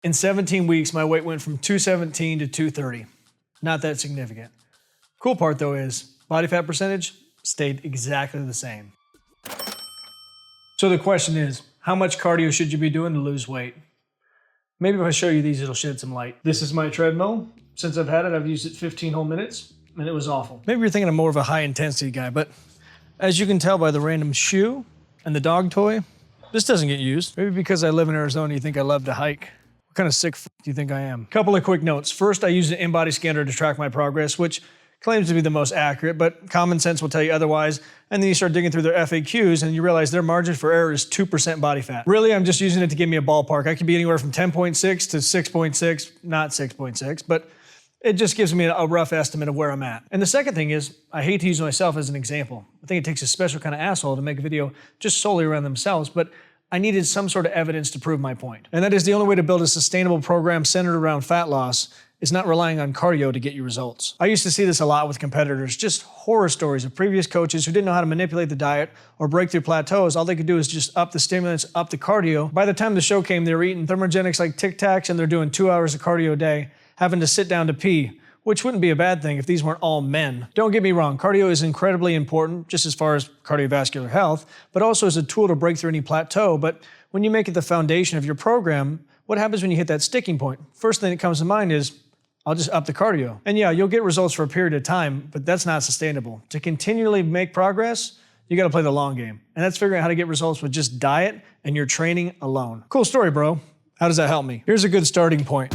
In 17 weeks, my weight went from 217 to 230. Not that significant. Cool part though is body fat percentage stayed exactly the same. So the question is, how much cardio should you be doing to lose weight? Maybe if I show you these, it'll shed some light. This is my treadmill. Since I've had it, I've used it 15 whole minutes, and it was awful. Maybe you're thinking I'm more of a high intensity guy, but as you can tell by the random shoe and the dog toy, this doesn't get used. Maybe because I live in Arizona, you think I love to hike. What kind of sick f do you think I am? Couple of quick notes. First, I use an in-body scanner to track my progress, which claims to be the most accurate, but common sense will tell you otherwise. And then you start digging through their FAQs and you realize their margin for error is 2% body fat. Really, I'm just using it to give me a ballpark. I could be anywhere from 10.6 to 6.6, not 6.6, but it just gives me a rough estimate of where I'm at. And the second thing is, I hate to use myself as an example. I think it takes a special kind of asshole to make a video just solely around themselves, but I needed some sort of evidence to prove my point. And that is the only way to build a sustainable program centered around fat loss is not relying on cardio to get you results. I used to see this a lot with competitors, just horror stories of previous coaches who didn't know how to manipulate the diet or break through plateaus. All they could do is just up the stimulants, up the cardio. By the time the show came, they were eating thermogenics like Tic Tacs and they're doing 2 hours of cardio a day, having to sit down to pee, which wouldn't be a bad thing if these weren't all men. Don't get me wrong, cardio is incredibly important, just as far as cardiovascular health, but also as a tool to break through any plateau. But when you make it the foundation of your program, what happens when you hit that sticking point? First thing that comes to mind is, I'll just up the cardio. And yeah, you'll get results for a period of time, but that's not sustainable. To continually make progress, you gotta play the long game. And that's figuring out how to get results with just diet and your training alone. Cool story, bro. How does that help me? Here's a good starting point.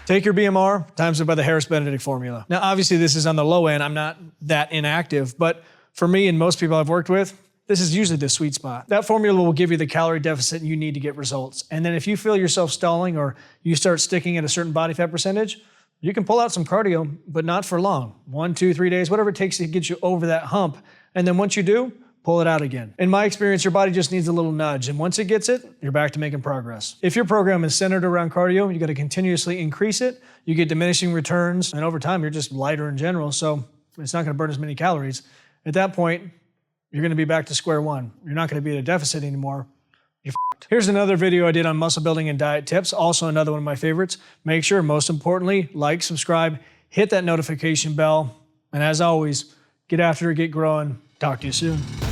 Take your BMR, times it by the Harris-Benedict formula. Now, obviously this is on the low end. I'm not that inactive, but for me and most people I've worked with, this is usually the sweet spot. That formula will give you the calorie deficit you need to get results. And then if you feel yourself stalling or you start sticking at a certain body fat percentage, you can pull out some cardio, but not for long. 1, 2, 3 days, whatever it takes to get you over that hump. And then once you do, pull it out again. In my experience, your body just needs a little nudge. And once it gets it, you're back to making progress. If your program is centered around cardio, you got to continuously increase it. You get diminishing returns. And over time, you're just lighter in general. So it's not going to burn as many calories. At that point, you're going to be back to square one. You're not going to be at a deficit anymore. You're f***ed. Here's another video I did on muscle building and diet tips. Also another one of my favorites. Make sure, most importantly, like, subscribe, hit that notification bell. And as always, get after it, get growing. Talk to you soon.